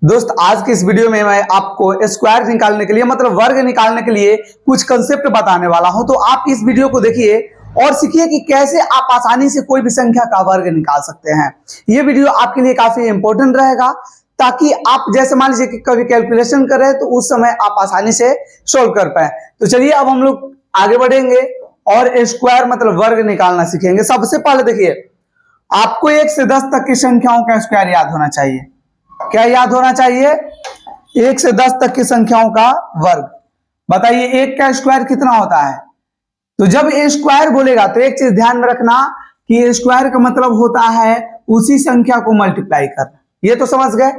दोस्त आज की इस वीडियो में मैं आपको स्क्वायर निकालने के लिए मतलब वर्ग निकालने के लिए कुछ कंसेप्ट बताने वाला हूं। तो आप इस वीडियो को देखिए और सीखिए कि कैसे आप आसानी से कोई भी संख्या का वर्ग निकाल सकते हैं। ये वीडियो आपके लिए काफी इंपॉर्टेंट रहेगा ताकि आप जैसे मान लीजिए कि कभी कैलकुलेशन कर रहे हैं तो उस समय आप आसानी से सोल्व कर पाए। तो चलिए अब हम लोग आगे बढ़ेंगे और स्क्वायर मतलब वर्ग निकालना सीखेंगे। सबसे पहले देखिए, आपको 1 से 10 तक की संख्याओं का स्क्वायर याद होना चाहिए। क्या याद होना चाहिए? 1 से 10 तक की संख्याओं का वर्ग। बताइए 1 का स्क्वायर कितना होता है? तो जब ए स्क्वायर बोलेगा तो एक चीज ध्यान में रखना कि स्क्वायर का मतलब होता है उसी संख्या को मल्टीप्लाई करना। ये तो समझ गए।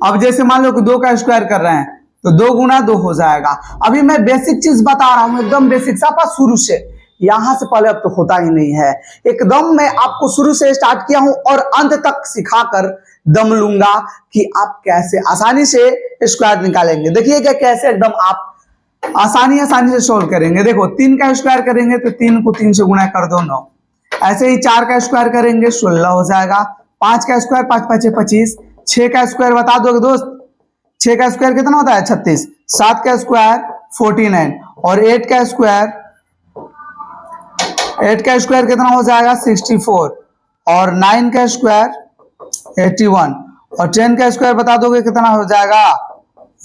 अब जैसे मान लो कि 2 का स्क्वायर कर रहे हैं तो 2 गुना 2 हो जाएगा। अभी मैं बेसिक चीज बता रहा हूं, एकदम बेसिक सा शुरू से, यहां से पहले अब तो होता ही नहीं है। एकदम मैं आपको शुरू से स्टार्ट किया हूं और अंत तक सिखाकर दम लूंगा कि आप कैसे आसानी से स्क्वायर निकालेंगे। देखिएगा कैसे एकदम आप आसानी से सोल्व करेंगे। देखो 3 का स्क्वायर करेंगे तो 3 को 3 से गुणा कर दो 9। ऐसे ही 4 का स्क्वायर करेंगे 16 हो जाएगा। 5 का स्क्वायर 5 5 25। 6 का स्क्वायर बता दोगे दोस्त? 6 का स्क्वायर कितना होता है? 36। 7 का स्क्वायर 49 और 8 का स्क्वायर कितना हो जाएगा? 64 और 9 का स्क्वायर 81 और 10 का स्क्वायर बता दोगे कितना हो जाएगा?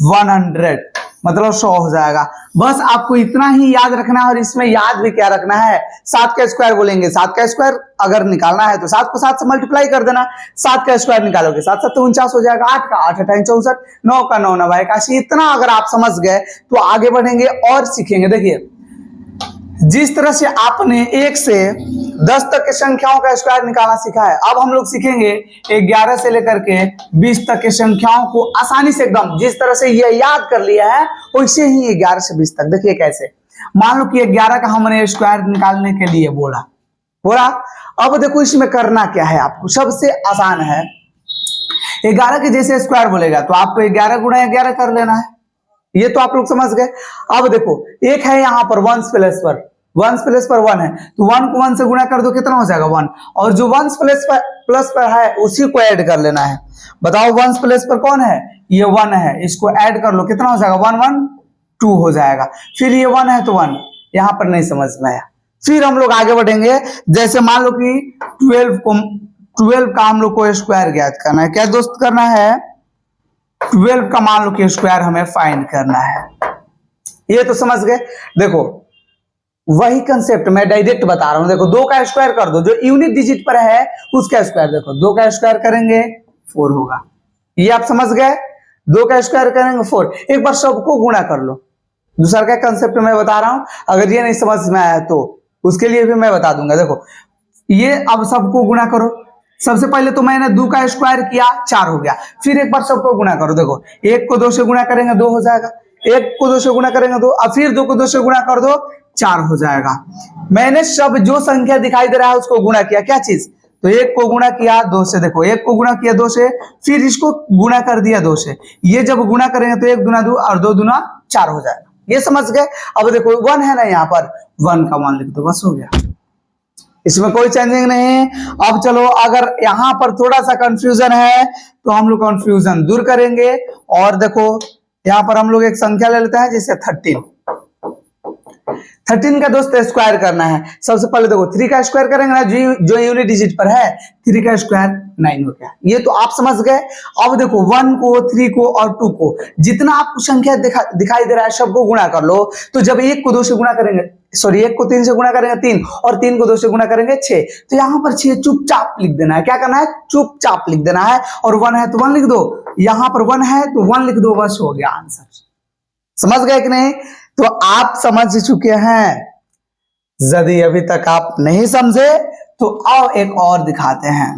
100 मतलब 100 हो जाएगा। बस आपको इतना ही याद रखना है। और इसमें याद भी क्या रखना है? 7 का स्क्वायर बोलेंगे, 7 का स्क्वायर अगर निकालना है तो 7 को 7 से मल्टीप्लाई कर देना। 7 का स्क्वायर निकालोगे 7 7 49 हो जाएगा। 8 का 8 8 64, 9 का 9 9 81। इतना अगर आप समझ गए तो आगे बढ़ेंगे और सीखेंगे। देखिए जिस तरह से आपने 1 से 10 तक की संख्याओं का स्क्वायर निकालना सीखा है, अब हम लोग सीखेंगे 11 से लेकर के 20 तक की संख्याओं को आसानी से एकदम जिस तरह से ये याद कर लिया है वैसे ही 11 से 20 तक। देखिए कैसे, मान लो कि 11 का हमने स्क्वायर निकालने के लिए बोला। अब देखो इसमें करना क्या है, आपको सबसे आसान है। 11 के जैसे स्क्वायर बोलेगा तो आपको 11 गुणा 11 कर लेना है। ये तो आप लोग समझ गए। अब देखो एक है यहाँ पर 1 प्लस पर 1 है तो 1 को 1 से गुणा कर दो कितना हो जाएगा? 1। और जो 1 प्लस पर है उसी को ऐड कर लेना है। बताओ 1 प्लस पर कौन है? ये 1 है, इसको ऐड कर लो कितना हो जाएगा? 1 1 2 हो जाएगा। फिर ये 1 है तो 1, यहां पर नहीं समझ में आया। फिर हम लोग आगे बढ़ेंगे। जैसे मान लो कि 12 का हम लोग को स्क्वायर ज्ञात करना है। क्या दोस्त करना है? 12 का मान लो कि स्क्वायर हमें फाइंड करना है। ये तो समझ गए। देखो वही कंसेप्ट मैं डायरेक्ट बता रहा हूं। देखो 2 का स्क्वायर कर दो, जो यूनिट डिजिट पर है उसका स्क्वायर। देखो 2 का स्क्वायर करेंगे 4 होगा। ये आप समझ गए। 2 का स्क्वायर करेंगे 4। एक बार सबको गुणा कर लो। दूसरा का कंसेप्ट मैं बता रहा हूं, अगर ये नहीं समझ में आया तो उसके लिए भी मैं बता दूंगा। देखो ये अब सबको गुणा करो। सबसे पहले तो मैंने 2 का स्क्वायर किया 4 हो गया। फिर एक बार सबको गुणा करो। देखो 1 को 2 से गुणा करेंगे 2 हो जाएगा। 1 को 2 से गुणा करेंगे 2, अब फिर 2 को 2 से गुणा कर दो 4 हो जाएगा। मैंने सब जो संख्या दिखाई दे रहा है उसको गुणा किया। क्या चीज? तो 1 को गुणा किया 2 से। देखो 1 को गुणा किया 2 से, फिर इसको गुणा कर दिया 2 से। ये जब गुणा करेंगे तो 1 दूना 2 और 2 दूना 4 हो जाएगा। ये समझ गए। अब देखो 1 है ना, यहाँ पर 1 का 1 लिख दो, बस हो गया। इसमें कोई चेंजिंग नहीं। अब चलो अगर यहां पर थोड़ा सा कंफ्यूजन है तो हम लोग कंफ्यूजन दूर करेंगे। और देखो यहां पर हम लोग एक संख्या ले लेते हैं जैसे 13 का दोस्त स्क्वायर करना है। सबसे पहले देखो 3 का स्क्वायर करेंगे ना, जो यूनिट डिजिट पर है 3 का स्क्वायर 9 हो गया। ये तो आप समझ गए। अब देखो 1 को 3 को और 2 को जितना आपको संख्या दिखाई दे रहा है सबको गुणा कर लो। तो जब 1 को 2 से गुणा करेंगे, सॉरी 1 को 3 से गुणा करेंगे 3 और 3 को 2 से गुणा करेंगे 6। तो यहाँ पर 6 चुपचाप लिख देना है। क्या करना है? चुपचाप लिख देना है। और 1 है तो 1 लिख दो, यहाँ पर 1 है तो 1 लिख दो, बस हो गया आंसर। समझ गए कि नहीं? तो आप समझ चुके हैं। यदि अभी तक आप नहीं समझे तो आओ एक और दिखाते हैं।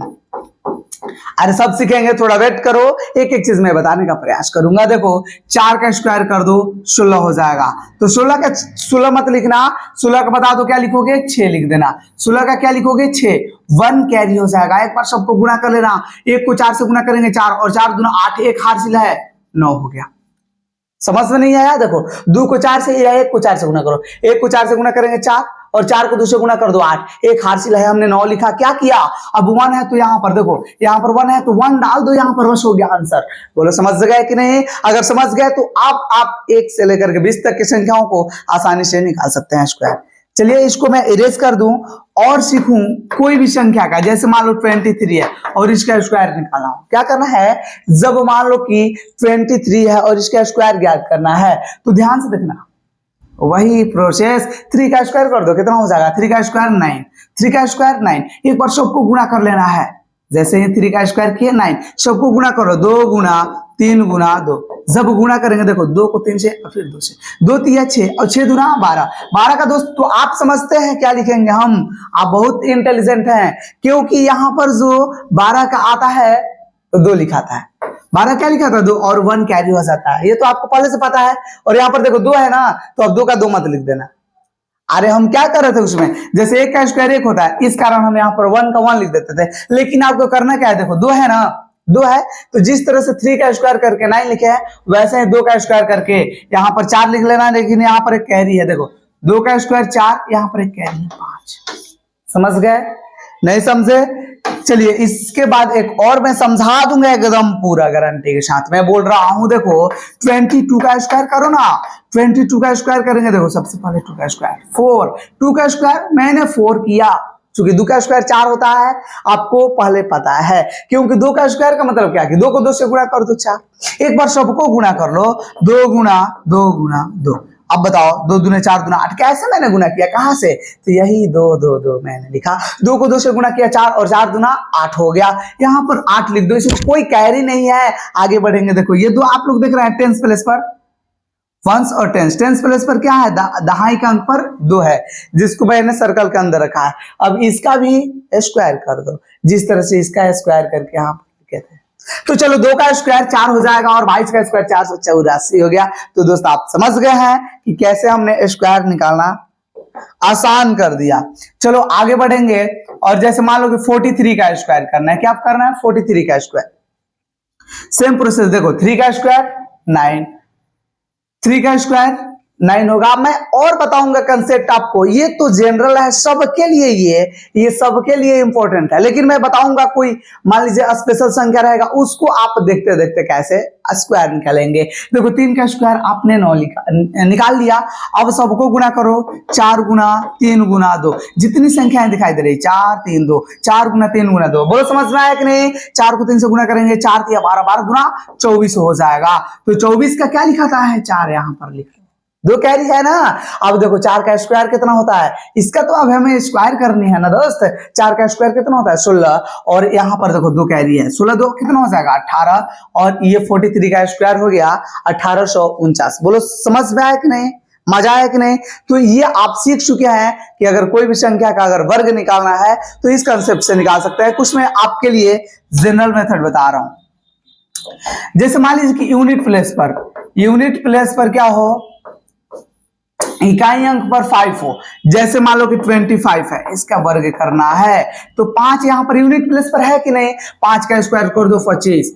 अरे सब सीखेंगे, थोड़ा वेट करो। एक एक चीज मैं बताने का प्रयास करूंगा। देखो 4 का स्क्वायर कर दो 16 हो जाएगा। तो 16 मत लिखना, 16 का बता दो क्या लिखोगे? 6 लिख देना। 16 का क्या लिखोगे? 6। 1 कैरी हो जाएगा। एक बार सबको गुणा कर लेना। 1 को 4 से गुणा करेंगे 4 और 4 दूना 8, 1 हासिल है 9 हो गया। समझ में नहीं आया? देखो 2 को 4 से या 1 को 4 से गुणा करो। 1 को 4 से गुणा करेंगे 4 और 4 को 2 से गुना कर दो 8। एक हासिल है, हमने 9 लिखा, क्या किया, अब 1 है तो यहाँ पर देखो, यहाँ पर 1 है तो 1 डाल दो, यहाँ पर बस हो गया आंसर। बोलो समझ गए कि नहीं? अगर समझ गए तो आप 1 से लेकर के 20 तक की संख्याओं को आसानी से निकाल सकते हैं स्क्वायर। चलिए इसको मैं इरेज कर दूं और सीखूं कोई भी संख्या का, जैसे मान लो 23 है और इसका स्क्वायर निकालना हो। क्या करना है, जब मान लो कि 23 है और इसका स्क्वायर ज्ञात करना है तो ध्यान से देखना, वही प्रोसेस, 3 का स्क्वायर कर दो, कितना हो जाएगा, 3 का स्क्वायर 9, 3 का स्क्वायर 9। एक बार सबको गुणा कर लेना है, जैसे ये 3 का स्क्वायर किया 9, सबको गुणा करो, 2 गुना 3 गुना 2। जब गुणा करेंगे देखो 2 को 3 से और फिर 2 से, 2 3 6 और 6 दूना 12, 12 का दोस्त तो आप समझते हैं क्या लिखेंगे हम, आप बहुत इंटेलिजेंट हैं, क्योंकि यहाँ पर जो 12 का आता है तो 2 लिखाता है, 12 क्या लिखा था 2 और 1 कैरी हो जाता है, ये तो आपको पहले से पता है। और यहाँ पर देखो 2 है ना, तो अब 2 का 2 मत लिख देना। अरे हम क्या कर रहे थे उसमें, जैसे 1 का स्क्वायर 1 होता है, इस कारण हम यहाँ पर 1 का 1 लिख देते थे, लेकिन आपको करना क्या है, देखो 2 है ना, 2 है तो जिस तरह से 3 का स्क्वायर करके 9 लिखे हैं, वैसे ही 2 का स्क्वायर करके यहाँ पर 4 लिख लेना, लेकिन यहाँ पर एक कैरी है, देखो 2 का स्क्वायर 4, यहाँ पर एक कैरी है 5। समझ गए? नहीं समझे? चलिए इसके बाद एक और मैं समझा दूंगा एकदम पूरा गारंटी के साथ। मैं बोल रहा हूं देखो 22 का स्क्वायर करो ना, 22 का स्क्वायर करेंगे, देखो सबसे पहले 2 का स्क्वायर 4, 2 का स्क्वायर मैंने 4 किया, क्योंकि 2 का स्क्वायर 4 होता है, आपको पहले पता है, क्योंकि 2 का स्क्वायर का मतलब क्या है कि 2 को 2 से गुणा कर दो 4। एक बार सबको गुणा कर लो, 2 गुना 2 गुना 2। अब बताओ 2 दूने 4 दूना 8, कैसे मैंने गुना किया, कहां से, तो यही 2 2 2 मैंने लिखा, 2 को 2 से गुणा किया 4 और 4 दूना 8 हो गया, यहाँ पर 8 लिख दो, इसमें कोई कैरी नहीं है। आगे बढ़ेंगे, देखो ये 2 आप लोग देख रहे हैं टेंस प्लेस पर, वंस और टेंस, टेंस प्लेस पर क्या है, दहाई का अंक पर 2 है, जिसको मैंने सर्कल के अंदर रखा है। अब इसका भी स्क्वायर कर दो, जिस तरह से इसका स्क्वायर करके यहाँ कहते हैं। तो चलो 2 का स्क्वायर 4 हो जाएगा और 22 का स्क्वायर 484 हो गया। तो दोस्त आप समझ गए हैं कि कैसे हमने स्क्वायर निकालना आसान कर दिया। चलो आगे बढ़ेंगे, और जैसे मान लो कि 43 का स्क्वायर करना है, क्या करना है, 43 का स्क्वायर, सेम प्रोसेस, देखो 3 का स्क्वायर 9, 3 का स्क्वायर 9 होगा। मैं और बताऊंगा कंसेप्ट आपको, ये तो जनरल है सबके लिए, ये सबके लिए इंपॉर्टेंट है, लेकिन मैं बताऊंगा कोई मान लीजिए स्पेशल संख्या रहेगा, उसको आप देखते देखते कैसे स्क्वायर निकालेंगे। देखो 3 का स्क्वायर आपने 9 निकाल लिया, अब सबको गुणा करो, 4 गुना 3 गुना 2, जितनी संख्याएं दिखाई दे रही 4 3 2, 4 गुना 3 गुना 2, बोलो समझ में आया कि नहीं? 4 को 3 से गुणा करेंगे, 4 3 12, 12 गुना 24 हो जाएगा। तो 24 का क्या लिखा है, 4 यहाँ पर लिखा, 2 कैरी है ना। अब देखो 4 का स्क्वायर कितना होता है, इसका तो अब हमें स्क्वायर करनी है ना दोस्त। 4 का स्क्वायर कितना होता है 16, और यहाँ पर देखो 2 कैरी है, 16 2 कितना हो जाएगा 18, और ये 43 का स्क्वायर हो गया 1849। बोलो समझ में आया कि नहीं, मजा आया कि नहीं? तो ये आप सीख चुके हैं कि अगर कोई भी संख्या का अगर वर्ग निकालना है तो इस कंसेप्ट से निकाल सकते हैं। कुछ मैं आपके लिए जनरल मेथड बता रहा हूं। जैसे मान लीजिए कि यूनिट प्लेस पर क्या हो, इकाई अंक पर 5 हो, जैसे मान लो कि 25 है, इसका वर्ग करना है तो 5 यहां पर यूनिट प्लेस पर है कि नहीं, 5 का स्क्वायर कर दो 25,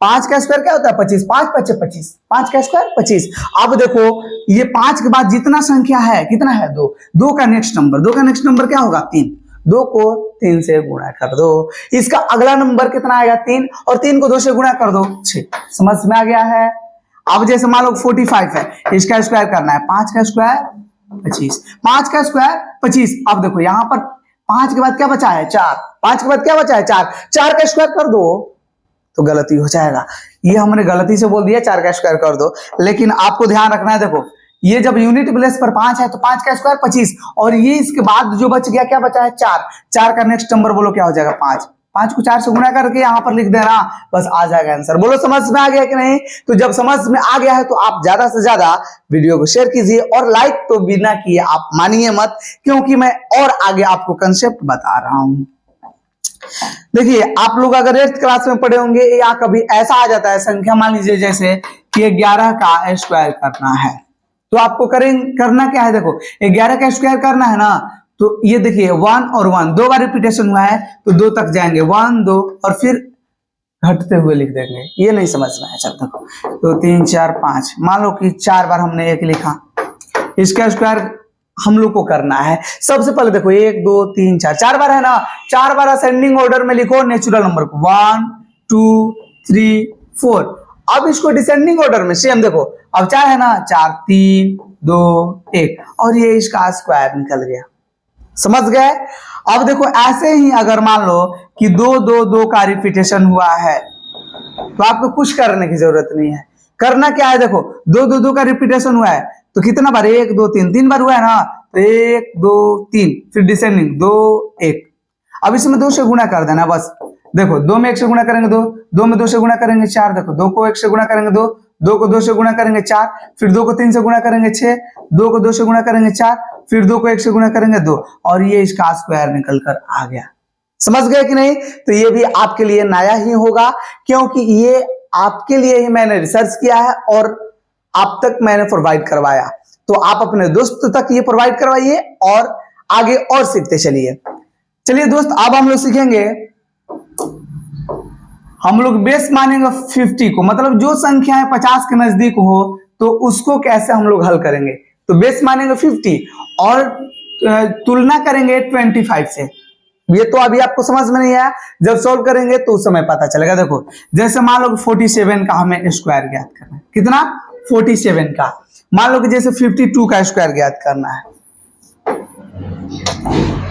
5 का स्क्वायर क्या होता है 25, 5 5 25, 5 का स्क्वायर 25। अब देखो ये 5 के बाद जितना संख्या है कितना है 2, 2 का नेक्स्ट नंबर क्या होगा 3, 2 को 3 से गुणा कर दो, इसका अगला नंबर कितना आएगा 3, और 3 को 2 से गुणा कर दो 6। समझ में आ गया है? अब जैसे मान लो 45 है, इसका स्क्वायर करना है, 5 का स्क्वायर 25, 5 का स्क्वायर 25। अब देखो यहां पर 5 के बाद क्या बचा है 4, 5 के बाद क्या बचा है 4, 4 का स्क्वायर कर दो तो गलती हो जाएगा, ये हमने गलती से बोल दिया 4 का स्क्वायर कर दो, लेकिन आपको ध्यान रखना है, देखो ये जब यूनिट प्लेस पर 5 है तो 5 का स्क्वायर 25, और ये इसके बाद जो बच गया क्या बचा है 4, 4 का नेक्स्ट नंबर बोलो क्या हो जाएगा 5, 5 को 4 से गुणा करके यहां पर लिख देना, बस आ जाएगा आंसर। बोलो समझ में आ गया कि नहीं? तो जब समझ में आ गया है तो आप ज्यादा से ज्यादा वीडियो को शेयर कीजिए, और लाइक तो बिना किए आप मानिए मत, क्योंकि मैं और आगे आपको कंसेप्ट बता रहा हूं। देखिए आप लोग अगर 8th क्लास में पढ़े होंगे, या कभी ऐसा आ जाता है संख्या, मान लीजिए जैसे कि 11 का स्क्वायर करना है, तो आपको करना क्या है, देखो 11 का स्क्वायर करना है ना, तो ये देखिए 1 और 1 2 बार रिपीटेशन हुआ है तो 2 तक जाएंगे, 1 2 और फिर घटते हुए लिख देंगे, ये नहीं समझ में आया। चल देखो तो 3 4 5, मान लो कि 4 बार हमने 1 लिखा, इसका स्क्वायर हम लोग को करना है। सबसे पहले देखो 1 2 3 4 4 बार है ना, 4 बार असेंडिंग ऑर्डर में लिखो नेचुरल नंबर को 1 2 3 4। अब इसको डिसेंडिंग ऑर्डर में सेम देखो, अब 4 है ना, 4 3 2 1 और ये इसका स्क्वायर निकल गया। समझ गए। अब देखो ऐसे ही अगर मान लो कि 2 2 2 का रिपीटेशन हुआ है तो आपको कुछ करने की जरूरत नहीं है। करना क्या है, देखो 2 2 2 का रिपीटेशन हुआ है तो कितना बार, 1 2 3 3 बार हुआ है ना, तो 1 2 3 फिर डिसेंडिंग 2 1। अब इसमें 2 से गुणा कर देना बस। देखो 2 में 1 से गुणा करेंगे 2, 2 में 2 से गुणा करेंगे 4, देखो 2 को 1 से गुणा करेंगे 2, 2 को 2 से गुणा करेंगे 4, फिर 2 को 3 से गुणा करेंगे 6, 2 को 2 से गुणा करेंगे 4, फिर 2 को 1 से गुणा करेंगे 2 और ये इसका स्क्वायर निकल कर आ गया। समझ गए कि नहीं। तो ये भी आपके लिए नया ही होगा क्योंकि ये आपके लिए ही मैंने रिसर्च किया है और आप तक मैंने प्रोवाइड करवाया। तो आप अपने दोस्त तक ये प्रोवाइड करवाइए और आगे और सीखते चलिए। चलिए दोस्त, अब हम लोग सीखेंगे, हम लोग बेस मानेंगे 50 को, मतलब जो संख्याएं 50 के नजदीक हो तो उसको कैसे हम लोग हल करेंगे। तो बेस मानेंगे 50 और तुलना करेंगे 25 से। ये तो अभी आपको समझ में नहीं आया, जब सॉल्व करेंगे तो उस समय पता चलेगा। देखो जैसे मान लो 47 का हमें स्क्वायर ज्ञात करना है, कितना 47 का। मान लो कि जैसे 52 का स्क्वायर ज्ञात करना है,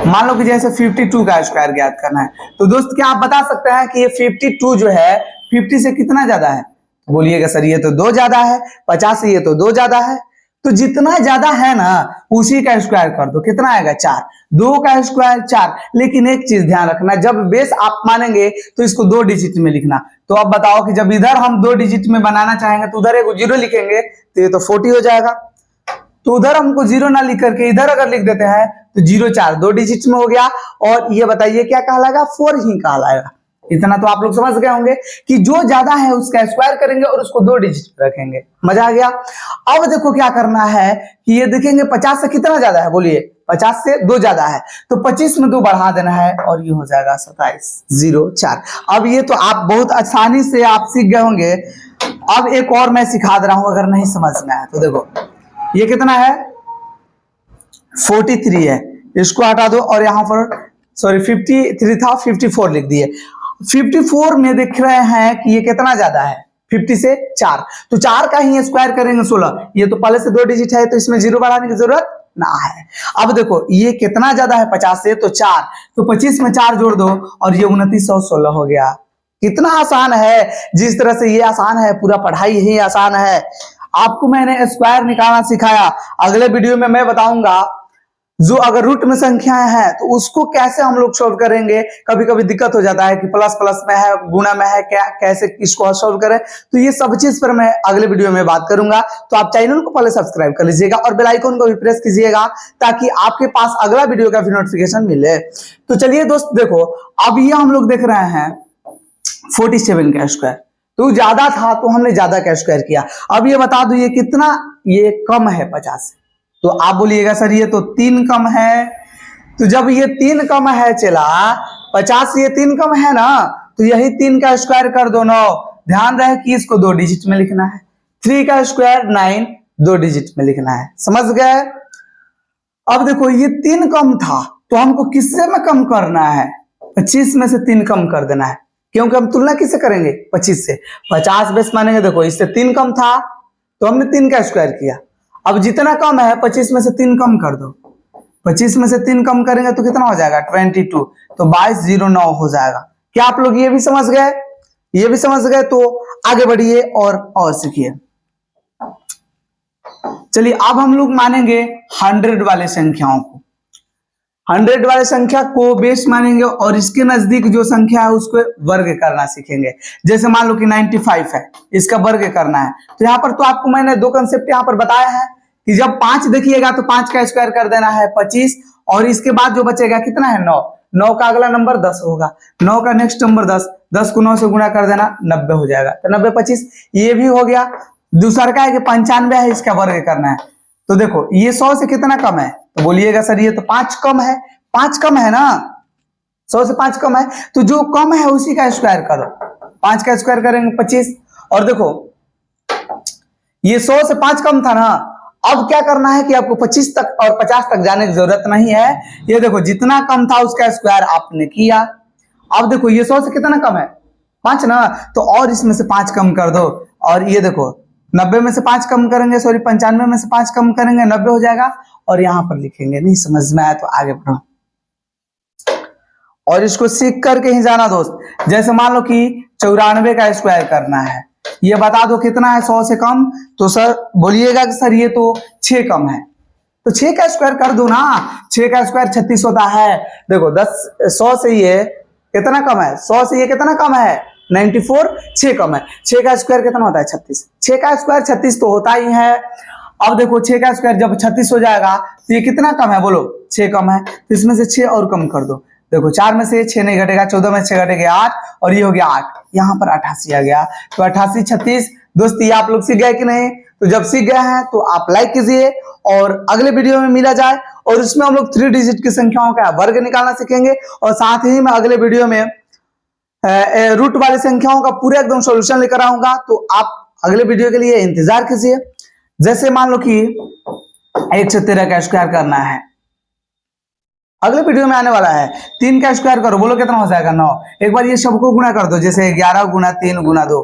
मान लो कि जैसे 52 का स्क्वायर ज्ञात करना है, तो दोस्त क्या आप बता सकते हैं कि ये 52 जो है 50 से कितना ज्यादा है। बोलिएगा सर ये तो 2 ज्यादा है, 50 से ये तो 2 ज्यादा है। तो जितना ज्यादा है ना उसी का स्क्वायर कर दो, कितना आएगा 4, 2 का स्क्वायर 4। लेकिन एक चीज ध्यान रखना, जब बेस आप मानेंगे तो इसको 2 डिजिट में लिखना। तो अब बताओ कि जब इधर हम 2 डिजिट में बनाना चाहेंगे तो उधर एक 0 लिखेंगे तो ये तो 40 हो जाएगा। तो उधर हमको 0 ना लिख करके इधर अगर लिख देते हैं तो 0 4 2 डिजिट में हो गया। और ये बताइए क्या कहलाएगा, 4 ही कहलाएगा। इतना तो आप लोग समझ गए होंगे कि जो ज्यादा है उसका स्क्वायर करेंगे और उसको 2 डिजिट में रखेंगे। मजा आ गया। अब देखो क्या करना है कि ये देखेंगे 50 से कितना ज्यादा है, बोलिए 50 से 2 ज्यादा है तो 25 में 2 बढ़ा देना है और ये हो जाएगा 27 0 4। अब ये तो आप बहुत आसानी से आप सीख गए होंगे। अब एक और मैं सिखा दे रहा हूं, अगर नहीं समझ में आया तो देखो ये कितना है 43 है, इसको हटा दो और यहां पर सॉरी 53 था 54 लिख दिए। 54 में देख रहे हैं कि ये कितना ज्यादा है 50 से 4, तो 4 का ही स्क्वायर करेंगे 16। ये तो पहले से 2 डिजिट है तो इसमें 0 बढ़ाने की जरूरत ना है। अब देखो ये कितना ज्यादा है 50 से, तो 4, तो 25 में 4 जोड़ दो और ये 2916 हो गया। कितना आसान है, जिस तरह से ये आसान है पूरा पढ़ाई ही आसान है। आपको मैंने स्क्वायर निकालना सिखाया, अगले वीडियो में मैं बताऊंगा जो अगर रूट में संख्याएं हैं तो उसको कैसे हम लोग सॉल्व करेंगे। कभी कभी दिक्कत हो जाता है कि प्लस प्लस में है, गुणा में है, क्या कैसे इसको सॉल्व करें। तो ये सब चीज पर मैं अगले वीडियो में बात करूंगा। तो आप चैनल को पहले सब्सक्राइब कर लीजिएगा और बेल आइकन को भी प्रेस कीजिएगा ताकि आपके पास अगला वीडियो का भी नोटिफिकेशन मिले। तो चलिए दोस्त देखो, अब ये हम लोग देख रहे हैं 47 का स्क्वायर, तो ज्यादा था तो हमने ज्यादा का स्क्वायर किया। अब ये बता दो ये कितना, ये कम है 50 से। तो आप बोलिएगा सर ये तो 3 कम है। तो जब ये 3 कम है चला 50 से ये 3 कम है ना, तो यही 3 का स्क्वायर कर दो 9। ध्यान रहे कि इसको 2 डिजिट में लिखना है। 3 का स्क्वायर 9 2 डिजिट में लिखना है। समझ गए। अब देखो ये 3 कम था तो हमको किससे में कम करना है, 25 में से 3 कम कर देना है। क्योंकि हम तुलना किससे करेंगे 25 से। 50 बेस मानेंगे, देखो इससे 3 कम था तो हमने 3 का स्क्वायर किया। अब जितना कम है 25 में से 3 कम कर दो, 25 में से 3 कम करेंगे तो कितना हो जाएगा 22, तो 2209 हो जाएगा। क्या आप लोग ये भी समझ गए, ये भी समझ गए। तो आगे बढ़िए और सीखिए। चलिए अब हम लोग मानेंगे 100 वाले संख्याओं को। 100 वाले संख्या को बेस मानेंगे और इसके नजदीक जो संख्या है उसको वर्ग करना सीखेंगे। जैसे मान लो कि 95 है, इसका वर्ग करना है। तो यहाँ पर तो आपको मैंने 2 कंसेप्ट यहाँ पर बताया है कि जब 5 देखिएगा तो 5 का स्क्वायर कर देना है 25 और इसके बाद जो बचेगा कितना है 9। 9 का अगला नंबर 10 होगा, 9 का नेक्स्ट नंबर 10, 10 को 9 से गुणा कर देना 90 हो जाएगा। तो 90 25 ये भी हो गया। दूसरा का है कि 95 है, इसका वर्ग करना है। तो देखो ये 100 से कितना कम है, तो बोलिएगा सर ये तो 5 कम है। 5 कम है ना, 100 से 5 कम है, तो जो कम है उसी का स्क्वायर करो। 5 का स्क्वायर करेंगे 25 और देखो ये 100 से 5 कम था ना, अब क्या करना है कि आपको 25 तक और 50 तक जाने की जरूरत नहीं है। ये देखो जितना कम था उसका स्क्वायर आपने किया। अब देखो ये 100 से कितना कम है, 5 ना, तो और इसमें से 5 कम कर दो। और ये देखो 90 में से 5 कम करेंगे, सॉरी 95 में से 5 कम करेंगे, 90 हो जाएगा। और यहां पर लिखेंगे, नहीं समझ में आया तो आगे बढ़ो और इसको सीख करके ही जाना दोस्त। जैसे मान लो कि 94 का स्क्वायर करना है, ये बता दो कितना है 100 से कम। तो सर बोलिएगा कि सर ये तो 6 कम है, तो 6 का स्क्वायर कर दो ना। 6 का स्क्वायर 36 होता है। देखो 100 से ये कितना कम है, 100 से ये कितना कम है 94, 6 कम है। 6 का स्क्वायर कितना होता है 36, 6 का स्क्वायर 36 तो होता ही है। अब देखो 6 का स्क्वायर जब 36 हो जाएगा तो ये कितना कम है, बोलो 6 कम है। तो इसमें से 6 और कम कर दो। देखो 4 में से 6 नहीं घटेगा, 14 में 6 घटेगा 8, और ये हो गया 8, यहाँ पर 88 आ गया। तो 88 36 दोस्त, ये आप लोग सीख गए कि नहीं? तो जब सीख गए हैं तो आप लाइक कीजिए और अगले वीडियो में मिला जाए, और उसमें हम लोग 3 डिजिट की संख्याओं का वर्ग निकालना सीखेंगे। और साथ ही मैं अगले वीडियो में रूट वाली संख्याओं का पूरा एकदम सॉल्यूशन लेकर आऊंगा। तो आप अगले वीडियो के लिए इंतजार कीजिए। जैसे मान लो कि 113 का स्क्वायर करना है, अगले वीडियो में आने वाला है। 3 का स्क्वायर करो, बोलो कितना हो जाएगा 9। एक बार ये सबको गुणा कर दो, जैसे 11 गुना 3 गुना 2,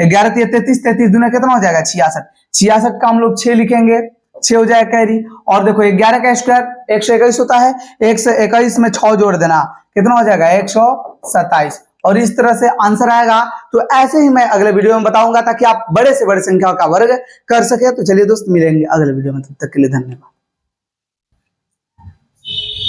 11 3 33, 33 दूना कितना हो जाएगा 66। 66 का हम लोग 6 लिखेंगे, 6 हो जाएगा कैरी। और देखो 11 का स्क्वायर 121 होता है, 121 में 6 जोड़ देना, कितना हो जाएगा 127। और इस तरह से आंसर आएगा। तो ऐसे ही मैं अगले वीडियो में बताऊंगा ताकि आप बड़े से बड़े संख्याओं का वर्ग कर सके। तो चलिए दोस्त, मिलेंगे अगले वीडियो में, तब तक के लिए धन्यवाद।